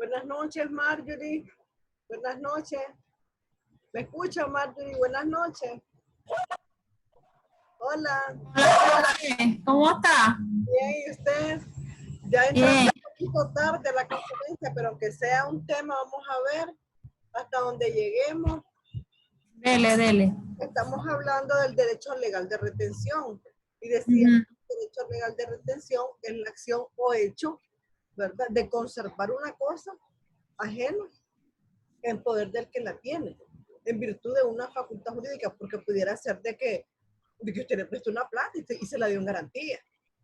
Buenas noches, Marjorie. Buenas noches. ¿Me escucha, Marjorie? Buenas noches. Hola. Hola, ¿cómo está? Bien, ¿y usted? Ya entramos un poquito tarde a la conferencia, pero aunque sea un tema, vamos a ver hasta donde lleguemos. Dele, dele. Estamos hablando del derecho legal de retención. Y decía, el derecho legal de retención es la acción o hecho, ¿verdad?, de conservar una cosa ajena en poder del que la tiene, en virtud de una facultad jurídica, porque pudiera ser de que usted le prestó una plata y se la dio en garantía,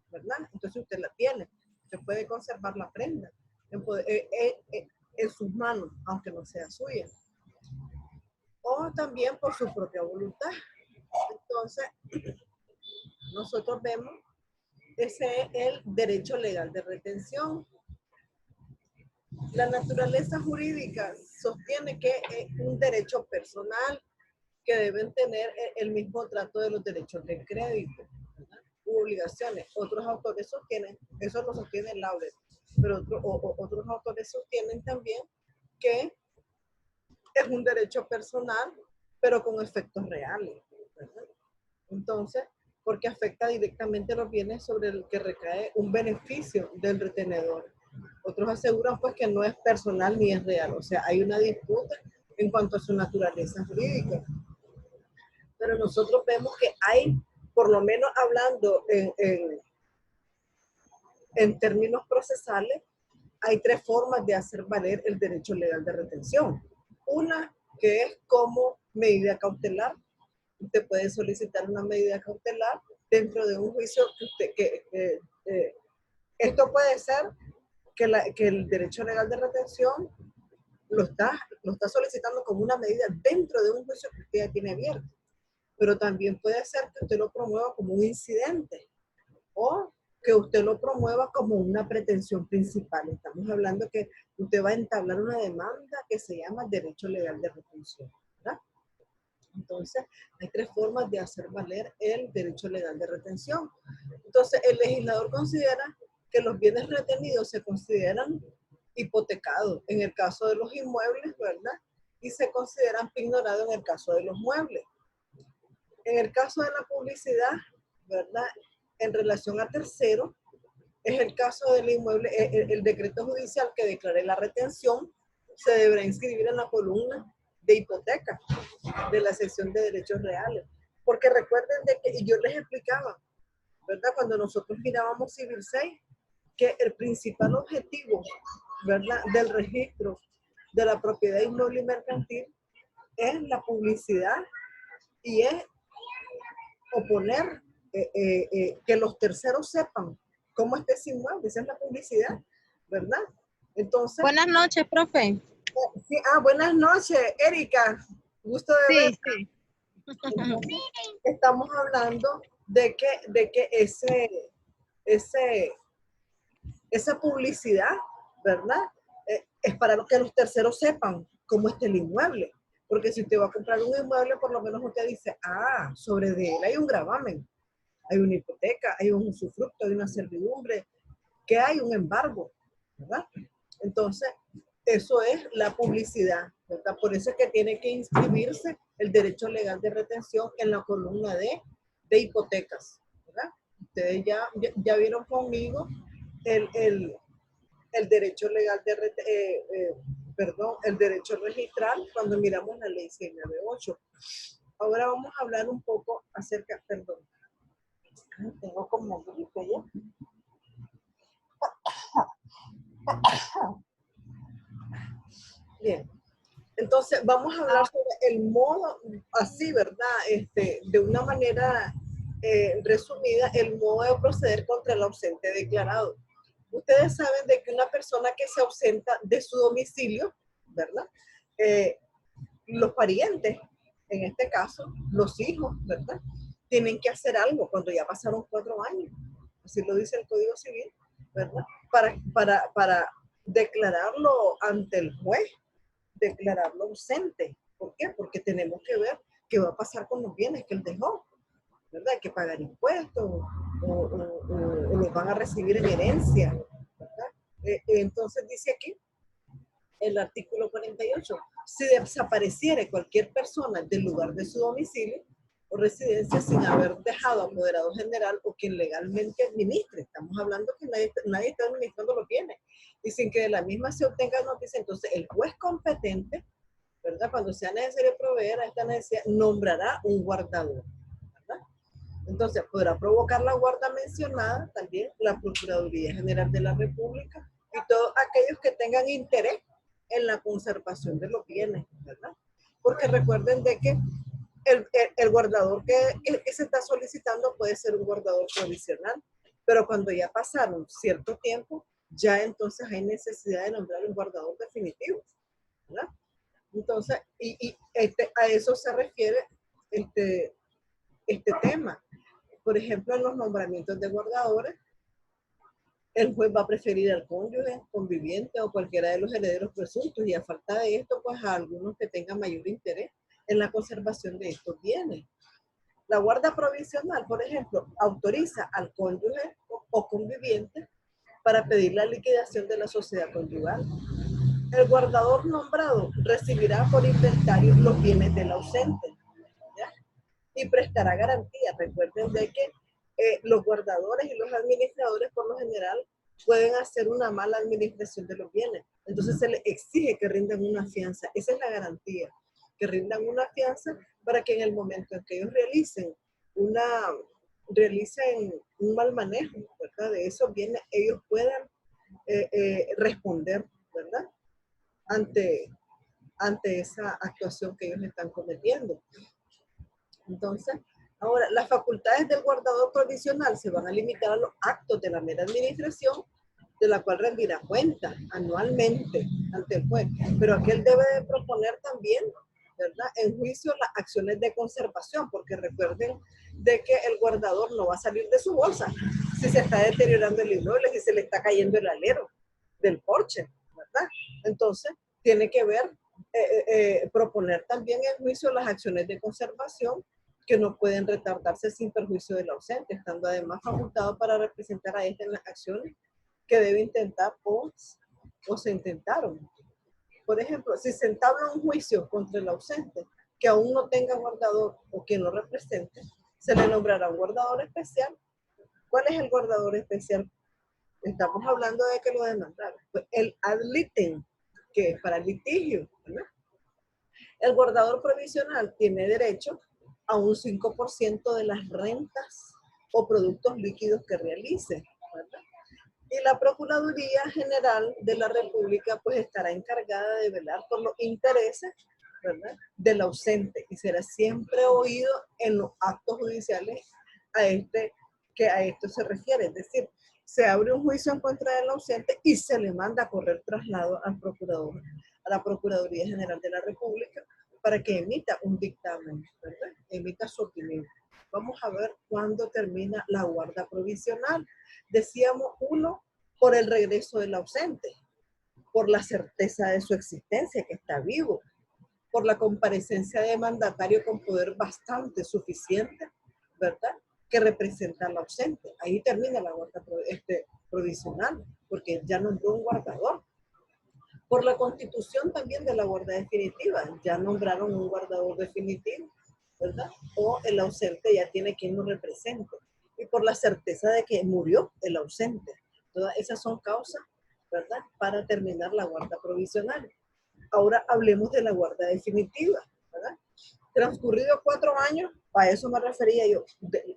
¿verdad? Entonces usted la tiene, usted puede conservar la prenda en sus manos, aunque no sea suya, o también por su propia voluntad. Entonces, nosotros vemos, ese es el derecho legal de retención. La naturaleza jurídica sostiene que es un derecho personal que deben tener el mismo trato de los derechos de crédito, ¿verdad?, u obligaciones. Otros autores sostienen, eso lo sostiene Lauder, pero otros autores sostienen también que es un derecho personal, pero con efectos reales, ¿verdad? Entonces, porque afecta directamente los bienes sobre el que recae un beneficio del retenedor. Otros aseguran pues que no es personal ni es real, o sea, hay una disputa en cuanto a su naturaleza jurídica. Pero nosotros vemos que hay, por lo menos hablando en términos procesales, hay tres formas de hacer valer el derecho legal de retención. Una que es como medida cautelar. Usted puede solicitar una medida cautelar dentro de un juicio esto puede ser que el derecho legal de retención lo está solicitando como una medida dentro de un juicio que usted ya tiene abierto. Pero también puede ser que usted lo promueva como un incidente o que usted lo promueva como una pretensión principal. Estamos hablando que usted va a entablar una demanda que se llama derecho legal de retención, ¿verdad? Entonces, hay tres formas de hacer valer el derecho legal de retención. Entonces, el legislador considera que los bienes retenidos se consideran hipotecados en el caso de los inmuebles, ¿verdad? Y se consideran pignorados en el caso de los muebles. En el caso de la publicidad, ¿verdad?, en relación a terceros, es el caso del inmueble, el decreto judicial que declare la retención se deberá inscribir en la columna de hipoteca de la sección de derechos reales. Porque recuerden de que, y yo les explicaba, ¿verdad?, cuando nosotros mirábamos Civil 6, que el principal objetivo, ¿verdad?, del registro de la propiedad inmueble y mercantil es la publicidad y es oponer que los terceros sepan cómo está ese inmueble. Esa es la publicidad, ¿verdad? Entonces, buenas noches, profe. Sí, buenas noches, Erika. Gusto de ver. Sí. Entonces, estamos hablando de que esa publicidad, ¿verdad?, es para que los terceros sepan cómo está el inmueble. Porque si usted va a comprar un inmueble, por lo menos usted dice, sobre de él hay un gravamen, hay una hipoteca, hay un usufructo, hay una servidumbre, que hay un embargo, ¿verdad? Entonces, eso es la publicidad, ¿verdad? Por eso es que tiene que inscribirse el derecho legal de retención en la columna de hipotecas, ¿verdad? Ustedes ya vieron conmigo el derecho legal de el derecho registral cuando miramos la ley 698. Ahora vamos a hablar un poco acerca, perdón, tengo como gripe ya. Bien, entonces vamos a hablar sobre el modo, así, ¿verdad? De una manera resumida, el modo de proceder contra el ausente declarado. Ustedes saben de que una persona que se ausenta de su domicilio, ¿verdad? Los parientes, en este caso, los hijos, ¿verdad?, tienen que hacer algo cuando ya pasaron 4 años. Así lo dice el Código Civil, ¿verdad? Para declararlo ante el juez, declararlo ausente. ¿Por qué? Porque tenemos que ver qué va a pasar con los bienes que él dejó, ¿verdad? Hay que pagar impuestos o los van a recibir en herencia, ¿verdad? Entonces dice aquí el artículo 48. Si desapareciere cualquier persona del lugar de su domicilio o residencia sin haber dejado apoderado general o quien legalmente administre. Estamos hablando que nadie está administrando los bienes. Y sin que de la misma se obtenga noticia, entonces el juez competente, ¿verdad? Cuando sea necesario proveer a esta necesidad, nombrará un guardador, ¿verdad? Entonces podrá provocar la guarda mencionada también la Procuraduría General de la República y todos aquellos que tengan interés en la conservación de los bienes, ¿verdad? Porque recuerden de que el guardador que se está solicitando puede ser un guardador provisional, pero cuando ya pasaron cierto tiempo, ya entonces hay necesidad de nombrar un guardador definitivo, ¿verdad? Entonces, a eso se refiere este tema. Por ejemplo, en los nombramientos de guardadores, el juez va a preferir al cónyuge, conviviente o cualquiera de los herederos presuntos, y a falta de esto, pues a algunos que tengan mayor interés en la conservación de estos bienes. La guarda provisional, por ejemplo, autoriza al cónyuge o conviviente para pedir la liquidación de la sociedad conyugal. El guardador nombrado recibirá por inventario los bienes del ausente, ¿ya? Y prestará garantía. Recuerden de que los guardadores y los administradores por lo general pueden hacer una mala administración de los bienes. Entonces se les exige que rindan una fianza. Esa es la garantía, que rindan una fianza para que en el momento en que ellos realicen un mal manejo, ¿verdad?, de esos bienes, ellos puedan responder, ¿verdad?, ante esa actuación que ellos están cometiendo. Entonces, ahora, las facultades del guardador provisional se van a limitar a los actos de la mera administración, de la cual rendirá cuenta anualmente ante el juez. Pero aquel debe de proponer también, ¿verdad?, en juicio las acciones de conservación, porque recuerden de que el guardador no va a salir de su bolsa si se está deteriorando el inmueble, si se le está cayendo el alero del porche, ¿verdad? Entonces, tiene que ver, proponer también en juicio las acciones de conservación que no pueden retardarse sin perjuicio del ausente, estando además facultado para representar a este en las acciones que debe intentar o se intentaron. Por ejemplo, si se entabla un juicio contra el ausente que aún no tenga guardador o quien lo represente, se le nombrará un guardador especial. ¿Cuál es el guardador especial? Estamos hablando de que lo demandaron. Pues el ad litem, que es para litigio, ¿verdad? El guardador provisional tiene derecho a un 5% de las rentas o productos líquidos que realice, ¿verdad? Y la Procuraduría General de la República pues estará encargada de velar por los intereses, ¿verdad?, del ausente, y será siempre oído en los actos judiciales que a esto se refiere. Es decir, se abre un juicio en contra del ausente y se le manda a correr traslado al procurador, a la Procuraduría General de la República, para que emita un dictamen, ¿verdad?, emita su opinión. Vamos a ver cuándo termina la guarda provisional. Decíamos, uno, por el regreso del ausente, por la certeza de su existencia, que está vivo, por la comparecencia de mandatario con poder bastante suficiente, ¿verdad?, que representa al ausente. Ahí termina la guarda provisional, porque ya nombró un guardador. Por la constitución también de la guarda definitiva, ya nombraron un guardador definitivo, ¿verdad? O el ausente ya tiene quien lo represente. Y por la certeza de que murió el ausente. Todas esas son causas, ¿verdad?, para terminar la guarda provisional. Ahora hablemos de la guarda definitiva, ¿verdad? Transcurridos 4 años, a eso me refería yo,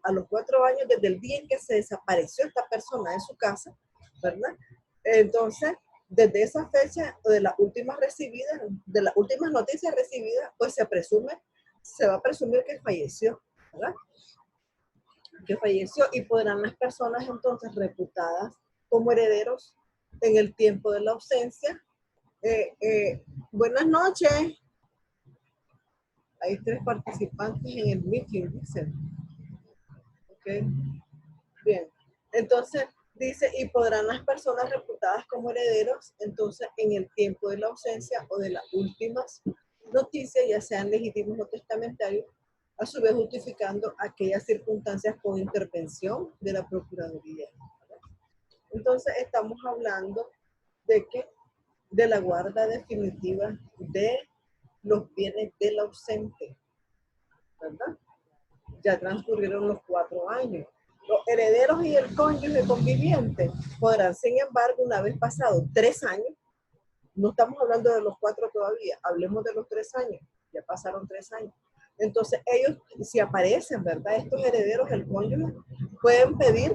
a los 4 años desde el día en que se desapareció esta persona de su casa, ¿verdad? Entonces, desde esa fecha, de las últimas recibidas, de las últimas noticias recibidas, pues se va a presumir que falleció, ¿verdad?, que falleció, y podrán las personas entonces reputadas como herederos en el tiempo de la ausencia. Buenas noches. Hay 3 participantes en el meeting, dicen. Ok, bien. Entonces, dice, y podrán las personas reputadas como herederos, entonces, en el tiempo de la ausencia o de las últimas noticias, ya sean legítimos o testamentarios, a su vez justificando aquellas circunstancias con intervención de la Procuraduría. Entonces, estamos hablando de que de la guarda definitiva de los bienes del ausente, ¿verdad? Ya transcurrieron los 4 años. Los herederos y el cónyuge conviviente podrán, sin embargo, una vez pasados 3 años, no estamos hablando de los 4 todavía, hablemos de los 3 años, ya pasaron 3 años. Entonces ellos, si aparecen, ¿verdad? Estos herederos, el cónyuge, pueden pedir,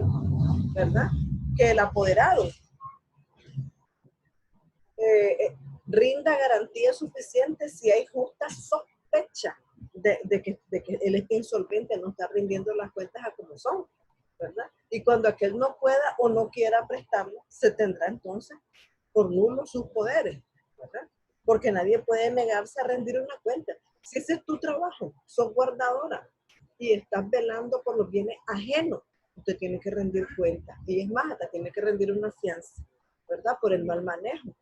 ¿verdad? Que el apoderado rinda garantía suficiente si hay justa sospecha de que él esté insolvente, no está rindiendo las cuentas a como son, ¿verdad? Y cuando aquel no pueda o no quiera prestarlo, se tendrá entonces por nulo sus poderes, ¿verdad? Porque nadie puede negarse a rendir una cuenta. Si ese es tu trabajo, sos guardadora y estás velando por los bienes ajenos, usted tiene que rendir cuenta. Y es más, hasta tiene que rendir una fianza, ¿verdad? Por el mal manejo.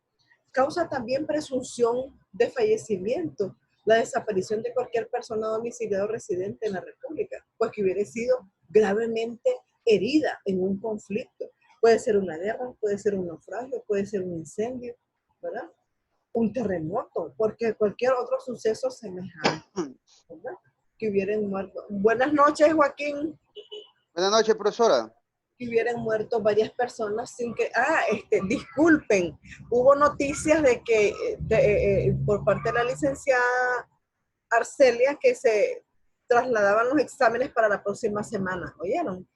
Causa también presunción de fallecimiento la desaparición de cualquier persona domiciliada o residente en la República, pues que hubiera sido gravemente herida en un conflicto. Puede ser una guerra, puede ser un naufragio, puede ser un incendio, ¿verdad? Un terremoto, porque cualquier otro suceso semejante, ¿verdad? Que hubieran muerto. Buenas noches, Joaquín. Buenas noches, profesora. Que hubieran muerto varias personas sin que, disculpen, hubo noticias de que por parte de la licenciada Arcelia que se trasladaban los exámenes para la próxima semana, ¿oyeron?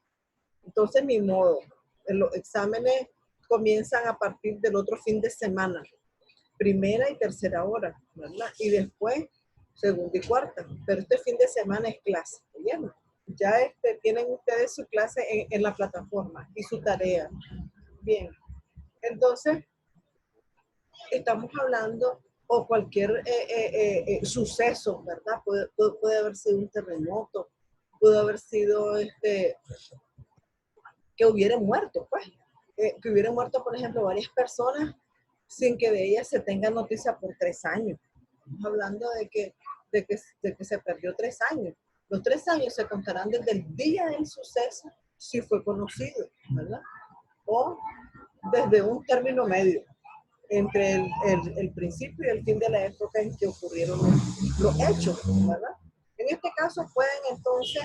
Entonces, ni modo, los exámenes comienzan a partir del otro fin de semana, primera y tercera hora, ¿verdad? Y después, segunda y cuarta, pero este fin de semana es clase, ¿oyeron? Ya tienen ustedes su clase en la plataforma y su tarea. Bien, entonces estamos hablando o cualquier suceso, ¿verdad? Puede haber sido un terremoto, puede haber sido que hubieran muerto, pues. Que hubieran muerto, por ejemplo, varias personas sin que de ellas se tenga noticia por 3 años. Estamos hablando de que se perdió 3 años. Los 3 años se contarán desde el día del suceso, si fue conocido, ¿verdad? O desde un término medio, entre el principio y el fin de la época en que ocurrieron los hechos, ¿verdad? En este caso pueden entonces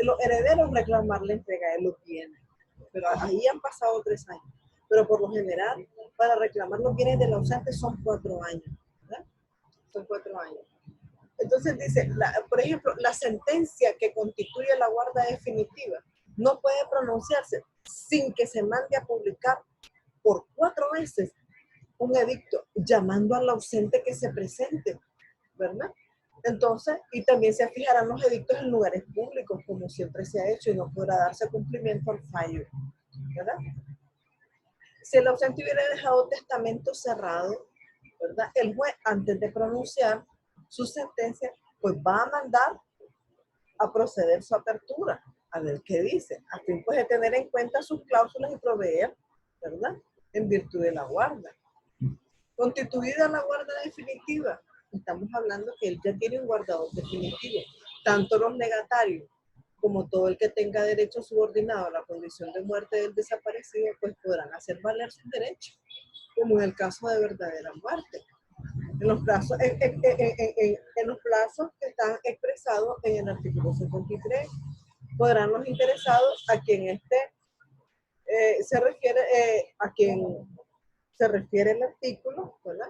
los herederos reclamar la entrega de los bienes, pero ahí han pasado 3 años. Pero por lo general, para reclamar los bienes del ausente son 4 años, ¿verdad? Son 4 años. Entonces dice, por ejemplo, la sentencia que constituye la guarda definitiva no puede pronunciarse sin que se mande a publicar por 4 veces un edicto llamando al ausente que se presente, ¿verdad? Entonces, y también se fijarán los edictos en lugares públicos, como siempre se ha hecho, y no podrá darse cumplimiento al fallo, ¿verdad? Si el ausente hubiera dejado testamento cerrado, ¿verdad? El juez, antes de pronunciar su sentencia, pues va a mandar a proceder su apertura, a ver qué dice, a fin pues de tener en cuenta sus cláusulas y proveer, ¿verdad? En virtud de la guarda. Constituida la guarda definitiva, estamos hablando que él ya tiene un guardador definitivo. Tanto los legatarios como todo el que tenga derecho subordinado a la condición de muerte del desaparecido, pues podrán hacer valer sus derechos, como en el caso de verdadera muerte. En los plazos, en los plazos que están expresados en el artículo 53, podrán los interesados a quien se refiere, a quien se refiere el artículo, ¿verdad?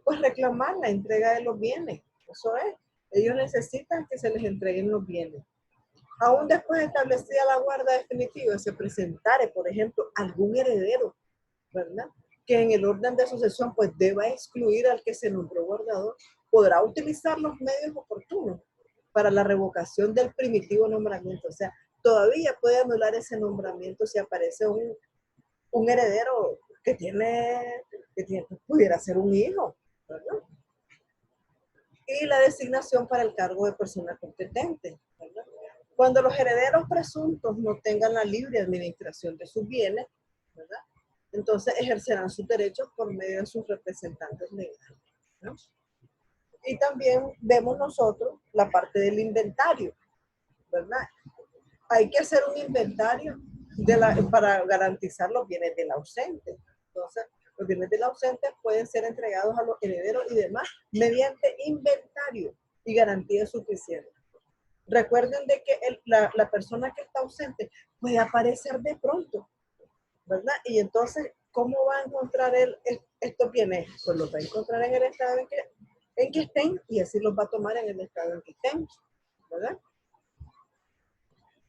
Pues reclamar la entrega de los bienes. Eso es, ellos necesitan que se les entreguen los bienes. Aún después de establecida la guarda definitiva, se presentare, por ejemplo, algún heredero, ¿verdad? Que en el orden de sucesión pues deba excluir al que se nombró guardador, podrá utilizar los medios oportunos para la revocación del primitivo nombramiento. O sea, todavía puede anular ese nombramiento si aparece un heredero que pudiera ser un hijo, ¿verdad? Y la designación para el cargo de persona competente, ¿verdad? Cuando los herederos presuntos no tengan la libre administración de sus bienes, ¿verdad? Entonces ejercerán sus derechos por medio de sus representantes legales, ¿no? Y también vemos nosotros la parte del inventario, ¿verdad? Hay que hacer un inventario para garantizar los bienes del ausente. Entonces, Los bienes del ausente pueden ser entregados a los herederos y demás mediante inventario y garantía suficiente. Recuerden de que la persona que está ausente puede aparecer de pronto, ¿verdad? Y entonces, ¿cómo va a encontrar él estos bienes? Pues los va a encontrar en el estado en que estén, y así los va a tomar en el estado en que estén, ¿verdad?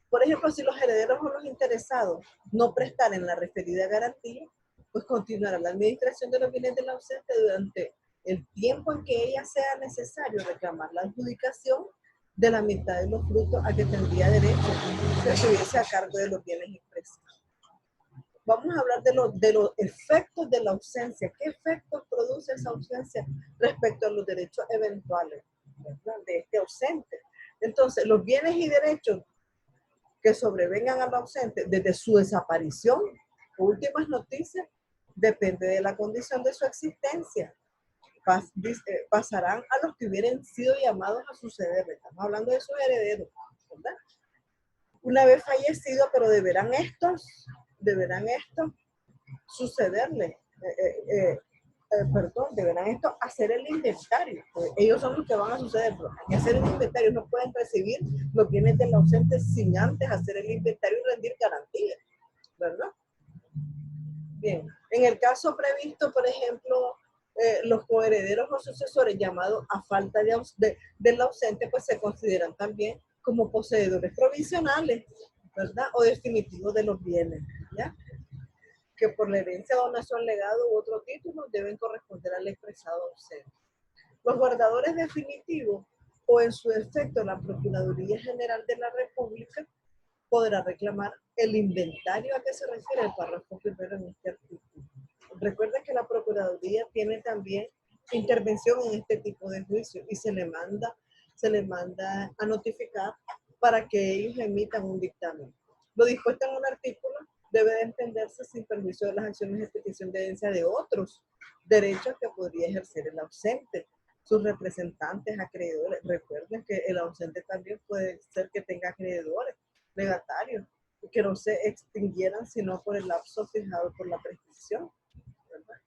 Por ejemplo, si los herederos o los interesados no prestaren la referida garantía, pues continuará la administración de los bienes del ausente durante el tiempo en que ella sea necesario reclamar la adjudicación de la mitad de los frutos a que tendría derecho si estuviese a cargo de los bienes expresos. Vamos a hablar de los efectos de la ausencia. ¿Qué efectos produce esa ausencia respecto a los derechos eventuales, ¿verdad?, de este ausente? Entonces, los bienes y derechos que sobrevengan al ausente desde su desaparición, últimas noticias, depende de la condición de su existencia. Pasarán a los que hubieran sido llamados a suceder. Estamos hablando de sus herederos, ¿verdad? Una vez fallecido, pero deberán estos sucederle, deberán estos hacer el inventario. Ellos son los que van a suceder, pero hay que hacer el inventario. No pueden recibir los bienes del ausente sin antes hacer el inventario y rendir garantía, ¿verdad? Bien, en el caso previsto, por ejemplo, los coherederos o sucesores llamados a falta del ausente, pues se consideran también como poseedores provisionales, ¿verdad?, o definitivos de los bienes, ¿ya?, que por la herencia, donación, legado u otro título deben corresponder al expresado ausente. Los guardadores definitivos, o en su defecto la Procuraduría General de la República, podrá reclamar el inventario a que se refiere el párrafo primero en este artículo. Recuerda que la Procuraduría tiene también intervención en este tipo de juicio y se le manda a notificar para que ellos emitan un dictamen. Lo dispuesto en un artículo debe de entenderse sin permiso de las acciones de petición de herencia de otros derechos que podría ejercer el ausente, sus representantes, acreedores. Recuerden que el ausente también puede ser que tenga acreedores, legatarios, que no se extinguieran sino por el lapso fijado por la prescripción, ¿verdad?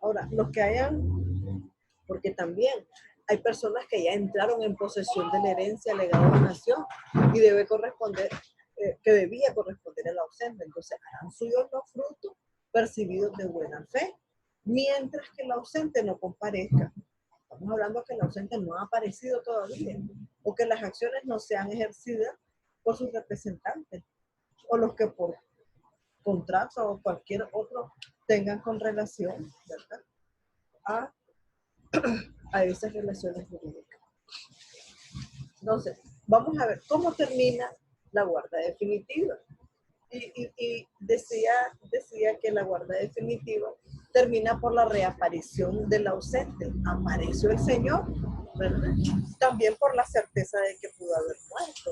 Ahora, los que hayan, porque también hay personas que ya entraron en posesión de la herencia, legado o donación, y debe corresponder, que debía corresponder al ausente. Entonces harán suyos los frutos percibidos de buena fe, mientras que el ausente no comparezca. Estamos hablando que el ausente no ha aparecido todavía, o que las acciones no sean ejercidas por sus representantes, o los que por contrato o cualquier otro tengan con relación, ¿verdad?, a esas relaciones jurídicas. Entonces, vamos a ver cómo termina la guarda definitiva. Y decía que la guarda definitiva termina por la reaparición del ausente. Apareció el Señor, ¿verdad? También por la certeza de que pudo haber muerto,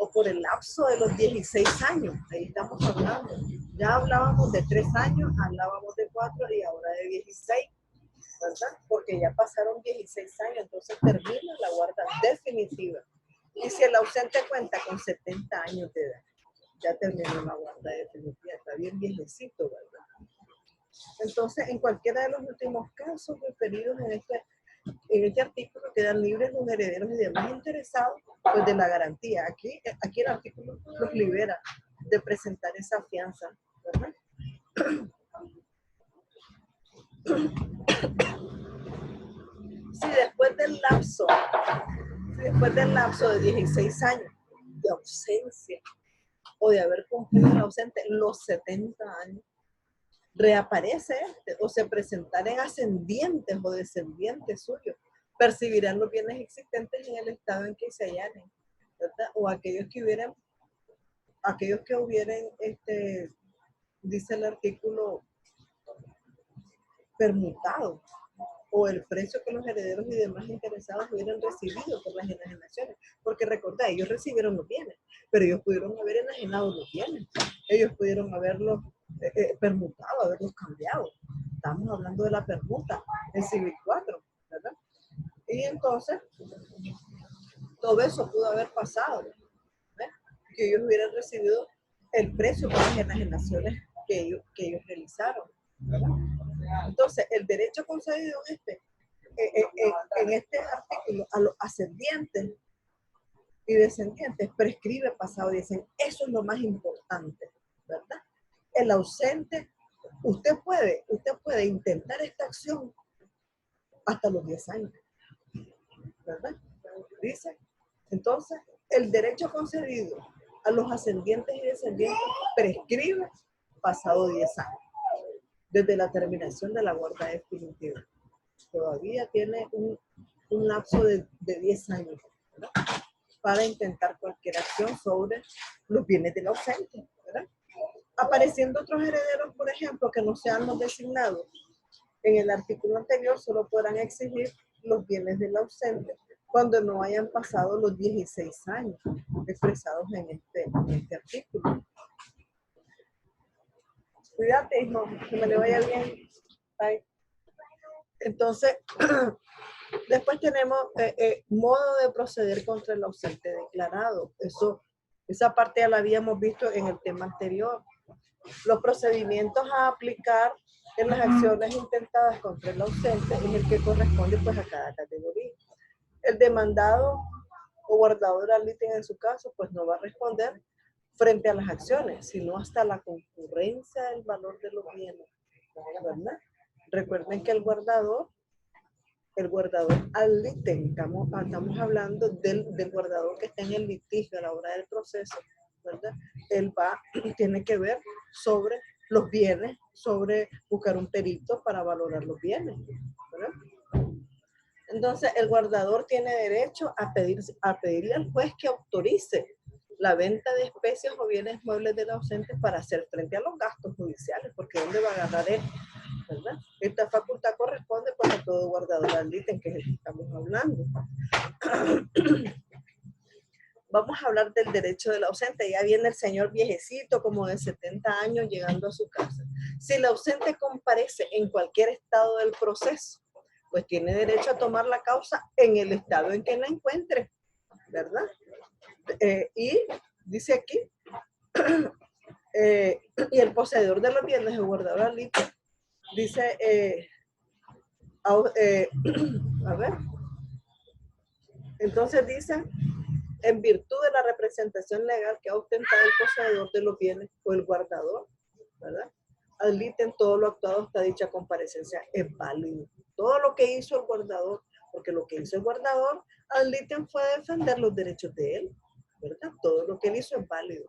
o por el lapso de los 16 años. Ahí estamos hablando. Ya hablábamos de 3 años, hablábamos de 4 y ahora de 16, ¿verdad? Porque ya pasaron 16 años, entonces termina la guarda definitiva. Y si el ausente cuenta con 70 años de edad, ya terminó la guarda definitiva, está bien viejecito, ¿verdad? Entonces, en cualquiera de los últimos casos referidos en este artículo, quedan libres los herederos y demás interesados pues, de la garantía. Aquí el artículo los libera de presentar esa fianza, ¿verdad? Si después del lapso de 16 años de ausencia o de haber cumplido el ausente los 70 años, reaparece o se presentaren ascendientes o descendientes suyos, percibirán los bienes existentes en el estado en que se hallan, ¿verdad? O aquellos que hubieran, dice el artículo, permutado, o el precio que los herederos y demás interesados hubieran recibido por las enajenaciones. Porque recordad, ellos recibieron los bienes, pero ellos pudieron haber enajenado los bienes. Ellos pudieron haberlos permutado, haberlos cambiado. Estamos hablando de la permuta en Civil 4, ¿verdad? Y entonces, todo eso pudo haber pasado, ¿verdad? Que ellos hubieran recibido el precio por las enajenaciones que ellos realizaron, ¿verdad? Entonces, el derecho concedido en este artículo a los ascendientes y descendientes prescribe pasado 10 años. Eso es lo más importante, ¿verdad? El ausente, usted puede intentar esta acción hasta los 10 años, ¿verdad? Dice, entonces, el derecho concedido a los ascendientes y descendientes prescribe pasado 10 años, desde la terminación de la guarda definitiva. Todavía tiene un lapso de 10 años, ¿verdad?, para intentar cualquier acción sobre los bienes del ausente, ¿verdad? Apareciendo otros herederos, por ejemplo, que no sean los designados en el artículo anterior, solo podrán exigir los bienes del ausente cuando no hayan pasado los 16 años expresados en este artículo. Cuídate, hijo, que me le vaya bien. Bye. Entonces, después tenemos modo de proceder contra el ausente declarado. Esa parte ya la habíamos visto en el tema anterior. Los procedimientos a aplicar en las acciones intentadas contra el ausente es el que corresponde pues a cada categoría. El demandado o guardador al litín en su caso pues no va a responder frente a las acciones, sino hasta la concurrencia del valor de los bienes, ¿verdad? Recuerden que el guardador al litín, estamos hablando del guardador que está en el litigio a la hora del proceso, ¿verdad? Él tiene que ver sobre los bienes, sobre buscar un perito para valorar los bienes, ¿verdad? Entonces, el guardador tiene derecho a pedirle al juez que autorice la venta de especies o bienes muebles del ausente para hacer frente a los gastos judiciales, porque ¿dónde va a agarrar él? ¿Verdad? Esta facultad corresponde pues a todo guardador al litín, que es el que estamos hablando. Vamos a hablar del derecho del ausente. Ya viene el señor viejecito, como de 70 años, llegando a su casa. Si el ausente comparece en cualquier estado del proceso, pues tiene derecho a tomar la causa en el estado en que la encuentre, ¿verdad? Y dice aquí, y el poseedor de los bienes, el guardador al litín, dice, a ver, entonces dice, en virtud de la representación legal que ha ostentado el poseedor de los bienes o el guardador, ¿verdad?, admiten todo lo actuado hasta dicha comparecencia es válido. Todo lo que hizo el guardador, porque lo que hizo el guardador, admiten fue defender los derechos de él, ¿verdad? Todo lo que él hizo es válido.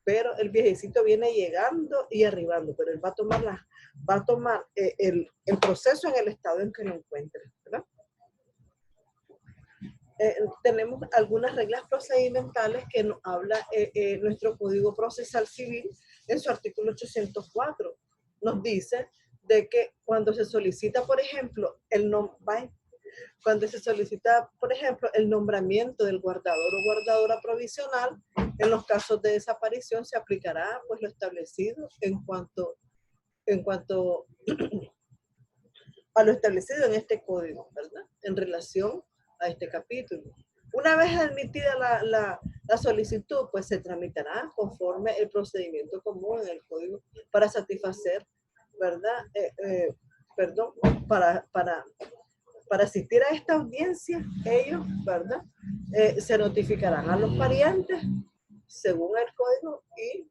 Pero el viejecito viene llegando y arribando, pero él va a tomar el proceso en el estado en que lo encuentre, ¿verdad? Tenemos algunas reglas procedimentales que nos habla nuestro Código Procesal Civil en su artículo 804. Nos dice de que cuando se solicita, por ejemplo, el nombramiento del guardador o guardadora provisional, en los casos de desaparición se aplicará pues lo establecido en cuanto a lo establecido en este código, ¿verdad?, en relación a este capítulo. Una vez admitida la solicitud, pues se tramitará conforme el procedimiento común en el código para satisfacer, ¿verdad? Para asistir a esta audiencia, ellos, ¿verdad?, se notificarán a los parientes según el código y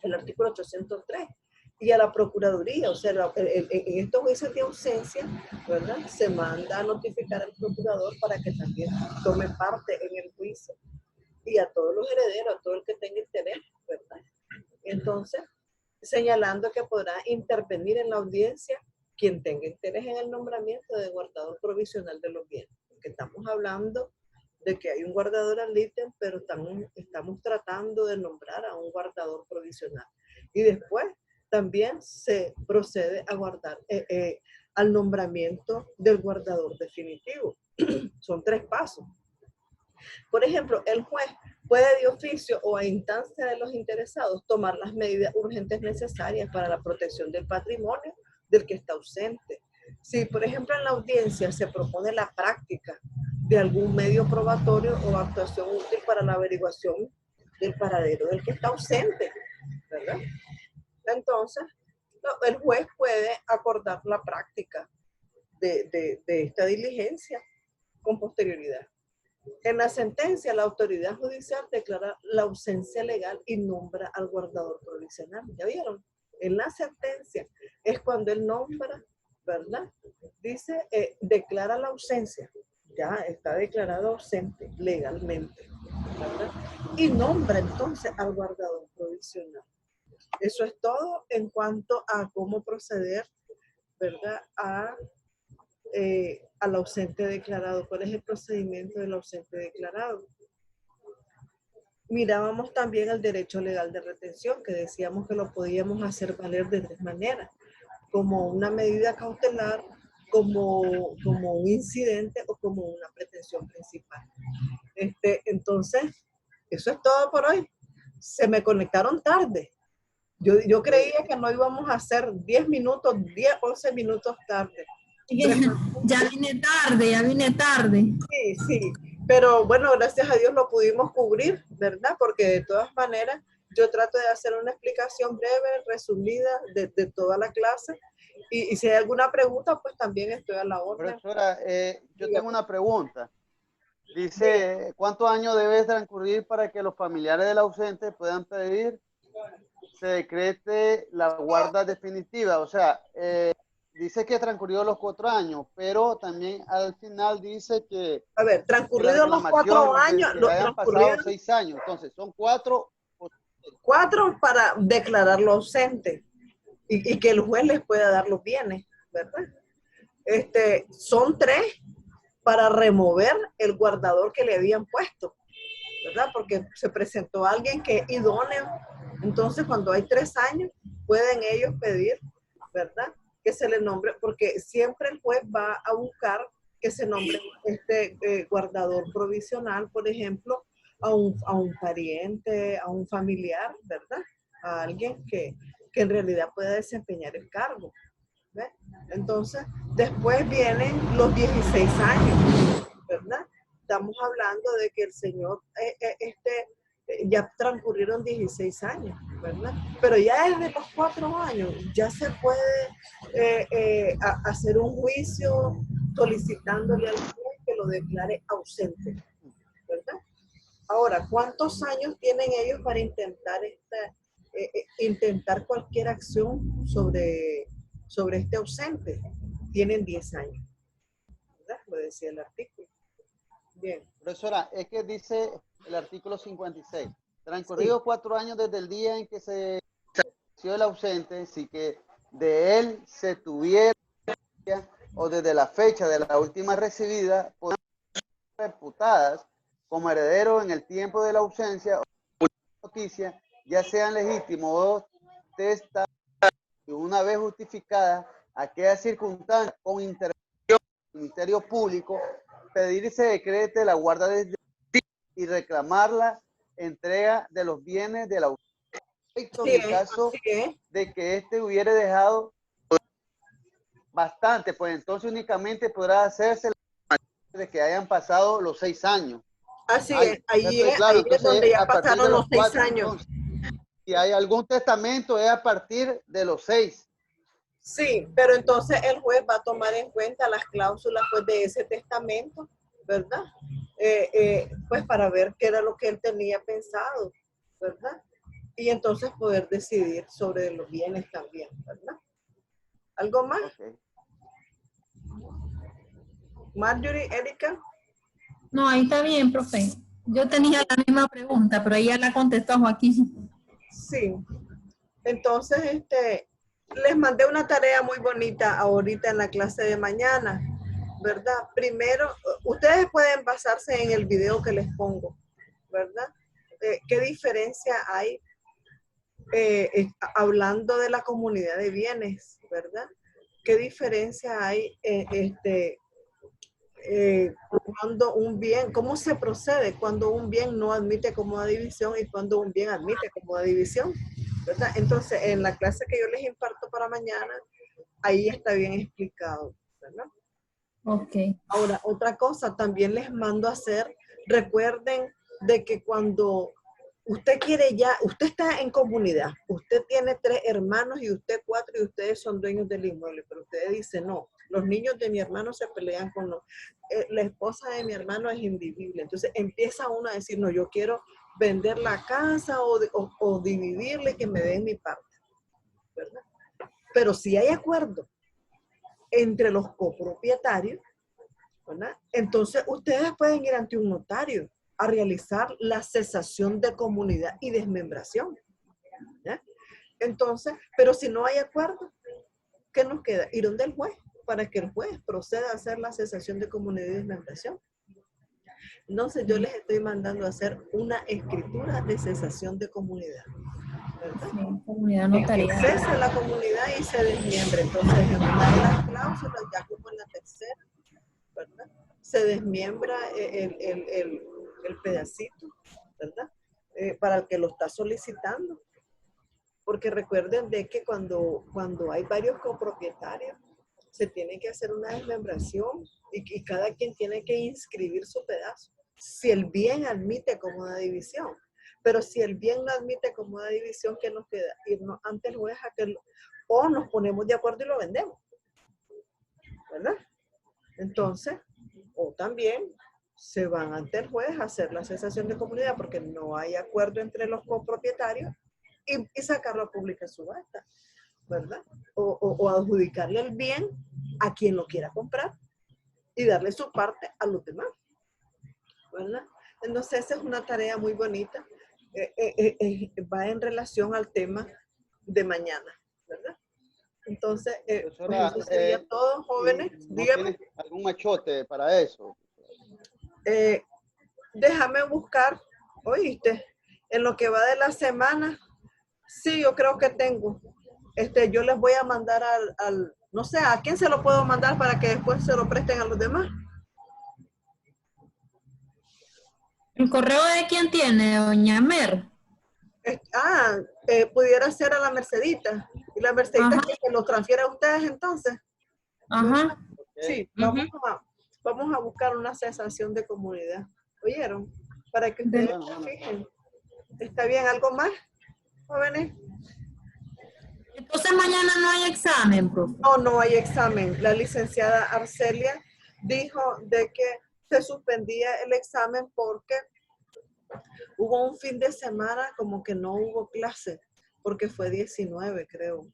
el artículo 803. Y a la Procuraduría, o sea, en estos juicios de ausencia, ¿verdad?, se manda a notificar al procurador para que también tome parte en el juicio, y a todos los herederos, a todo el que tenga interés, ¿verdad? Entonces, señalando que podrá intervenir en la audiencia quien tenga interés en el nombramiento de guardador provisional de los bienes, porque estamos hablando de que hay un guardador al litín, pero estamos tratando de nombrar a un guardador provisional. Y después también se procede a al nombramiento del guardador definitivo. Son 3 pasos. Por ejemplo, el juez puede de oficio o a instancia de los interesados tomar las medidas urgentes necesarias para la protección del patrimonio del que está ausente. Si, por ejemplo, en la audiencia se propone la práctica de algún medio probatorio o actuación útil para la averiguación del paradero del que está ausente, ¿verdad? Entonces, No, el juez puede acordar la práctica de esta diligencia con posterioridad. En la sentencia, la autoridad judicial declara la ausencia legal y nombra al guardador provisional. ¿Ya vieron? En la sentencia es cuando él nombra, ¿verdad? Dice, declara la ausencia. Ya está declarado ausente legalmente, ¿verdad? Y nombra entonces al guardador provisional. Eso es todo en cuanto a cómo proceder, ¿verdad? Al ausente declarado. ¿Cuál es el procedimiento del ausente declarado? Mirábamos también el derecho legal de retención, que decíamos que lo podíamos hacer valer de tres maneras, como una medida cautelar, como un incidente o como una pretensión principal. Entonces, eso es todo por hoy. Se me conectaron tarde. Yo creía que no íbamos a hacer 10 minutos, 10, 11 minutos tarde. Ya vine tarde. Sí, sí, pero bueno, gracias a Dios lo pudimos cubrir, ¿verdad? Porque de todas maneras yo trato de hacer una explicación breve, resumida de toda la clase y si hay alguna pregunta, pues también estoy a la orden. Profesora, yo tengo una pregunta. Dice, ¿cuántos años debe transcurrir para que los familiares del ausente puedan pedir se decrete la guarda definitiva? O sea, dice que transcurrió los 4 años, pero también al final dice que... A ver, transcurridos los 4 años, que hayan pasado 6 años, entonces son 4. 4 para declararlo ausente y que el juez les pueda dar los bienes, ¿verdad? Son 3 para remover el guardador que le habían puesto, ¿verdad? Porque se presentó alguien que es idóneo. Entonces, cuando hay 3 años, pueden ellos pedir, ¿verdad? Que se le nombre, porque siempre el juez va a buscar que se nombre guardador provisional, por ejemplo, a un pariente, a un familiar, ¿verdad? A alguien que en realidad pueda desempeñar el cargo. ¿Ves? Entonces, después vienen los 16 años, ¿verdad? Estamos hablando de que el señor, ya transcurrieron 16 años, ¿verdad? Pero ya desde los 4 años ya se puede hacer un juicio solicitándole al juez que lo declare ausente, ¿verdad? Ahora, ¿cuántos años tienen ellos para intentar cualquier acción sobre este ausente? Tienen 10 años, ¿verdad? Lo decía el artículo. Bien. Profesora, es que dice el artículo 56, transcurridos 4 años desde el día en que se inició el ausente, si que de él se tuviera o desde la fecha de la última recibida, podrán ser reputadas como herederos en el tiempo de la ausencia o noticia, ya sean legítimos o testados, y una vez justificada aquella circunstancia con intervención del Ministerio Público, pedir y se decrete la guarda de y reclamar la entrega de los bienes de la ausente en el caso de que hubiera dejado bastante, pues entonces únicamente podrá hacerse de que hayan pasado los 6 años. Así es, ahí claro, es donde ya pasaron los 6 4, años. Entonces, si hay algún testamento es a partir de los 6. Sí, pero entonces el juez va a tomar en cuenta las cláusulas pues, de ese testamento, ¿verdad? Pues para ver qué era lo que él tenía pensado, ¿verdad? Y entonces poder decidir sobre los bienes también, ¿verdad? ¿Algo más? Okay. Marjorie, Erika. No, ahí está bien, profe. Yo tenía la misma pregunta, pero ella la contestó Joaquín. Sí. Entonces, les mandé una tarea muy bonita ahorita en la clase de mañana, ¿verdad? Primero, ustedes pueden basarse en el video que les pongo, ¿verdad? ¿Qué diferencia hay hablando de la comunidad de bienes, ¿verdad? ¿Qué diferencia hay cuando un bien, cómo se procede cuando un bien no admite cómoda división y cuando un bien admite cómoda división, ¿verdad? Entonces, en la clase que yo les imparto para mañana, ahí está bien explicado, ¿verdad? Ok. Ahora, otra cosa, también les mando a hacer, recuerden de que cuando usted quiere ya, usted está en comunidad, usted tiene 3 hermanos y usted 4 y ustedes son dueños del inmueble, pero usted dice, no, los niños de mi hermano se pelean con los, la esposa de mi hermano es invivible. Entonces empieza uno a decir, no, yo quiero vender la casa o dividirle y que me den mi parte, ¿verdad? Pero si hay acuerdo entre los copropietarios, ¿verdad? Entonces ustedes pueden ir ante un notario a realizar la cesación de comunidad y desmembración, ¿ya? Entonces, pero si no hay acuerdo, ¿qué nos queda? Ir donde el juez para que el juez proceda a hacer la cesación de comunidad y desmembración. Entonces yo les estoy mandando a hacer una escritura de cesación de comunidad, ¿verdad? Sí, comunidad notarial. Que cese la comunidad y se desmiembre. Entonces en una de las cláusulas, ya como en la tercera, ¿verdad? Se desmiembra el pedacito, ¿verdad? Para el que lo está solicitando. Porque recuerden de que cuando hay varios copropietarios, se tiene que hacer una desmembración y cada quien tiene que inscribir su pedazo. Si el bien admite cómoda división. Pero si el bien no admite cómoda división, ¿qué nos queda? Irnos ante el juez o nos ponemos de acuerdo y lo vendemos, ¿verdad? Entonces, o también se van ante el juez a hacer la cesación de comunidad porque no hay acuerdo entre los copropietarios y sacarlo a pública subasta, ¿verdad? O adjudicarle el bien a quien lo quiera comprar y darle su parte a los demás, ¿verdad? Entonces, esa es una tarea muy bonita. Va en relación al tema de mañana, ¿verdad? Entonces, pues eso sería todo, jóvenes. ¿No Dígame. tienes algún machote para eso? Déjame buscar, oíste, en lo que va de la semana, sí, yo creo que tengo. Yo les voy a mandar no sé, ¿a quién se lo puedo mandar para que después se lo presten a los demás? ¿El correo de quién tiene, doña Mer? Pudiera ser a la Mercedita. Y la Mercedita que se lo transfiere a ustedes entonces. Ajá. Sí, vamos a buscar una cesación de comunidad. ¿Oyeron? Para que ustedes se fijen. ¿Está bien? ¿Algo más, jóvenes? Entonces mañana no hay examen, profe. No hay examen. La licenciada Arcelia dijo de que se suspendía el examen porque hubo un fin de semana como que no hubo clase, porque fue 19, creo.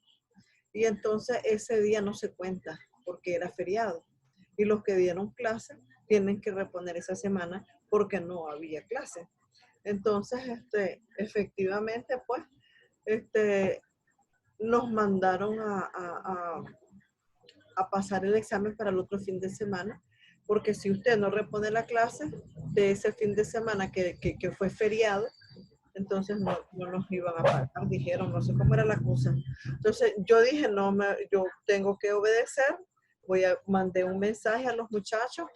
Y entonces ese día no se cuenta porque era feriado. Y los que dieron clase tienen que reponer esa semana porque no había clase. Entonces, efectivamente, pues, nos mandaron a pasar el examen para el otro fin de semana, porque si usted no repone la clase de ese fin de semana que fue feriado, entonces no nos iban a pagar, dijeron, no sé cómo era la cosa. Entonces yo dije, yo tengo que obedecer, mandé un mensaje a los muchachos,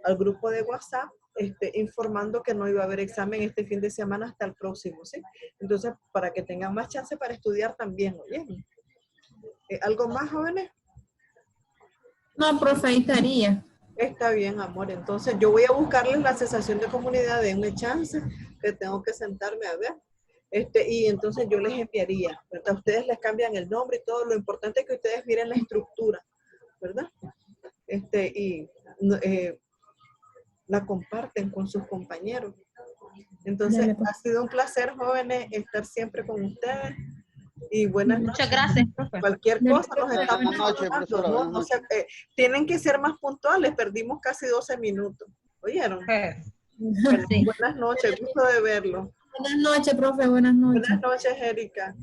al grupo de WhatsApp, informando que no iba a haber examen este fin de semana hasta el próximo, ¿sí? Entonces, para que tengan más chance para estudiar también, ¿oye? ¿Algo más, jóvenes? No, profe, ahí estaría. Está bien, amor. Entonces, yo voy a buscarles la cesación de comunidad, denme chance, que tengo que sentarme a ver. Y entonces yo les enviaría, ¿verdad? Ustedes les cambian el nombre y todo. Lo importante es que ustedes miren la estructura, ¿verdad? La comparten con sus compañeros. Entonces, ha sido un placer, jóvenes, estar siempre con ustedes. Y buenas noches. Muchas gracias, profe. Cualquier cosa nos estamos Buenas noches, profesora. hablando, ¿no? Tienen que ser más puntuales. Perdimos casi 12 minutos. ¿Oyeron? Bueno, Sí. buenas noches. Gusto de verlo. Buenas noches, profe. Buenas noches. Buenas noches, Erika.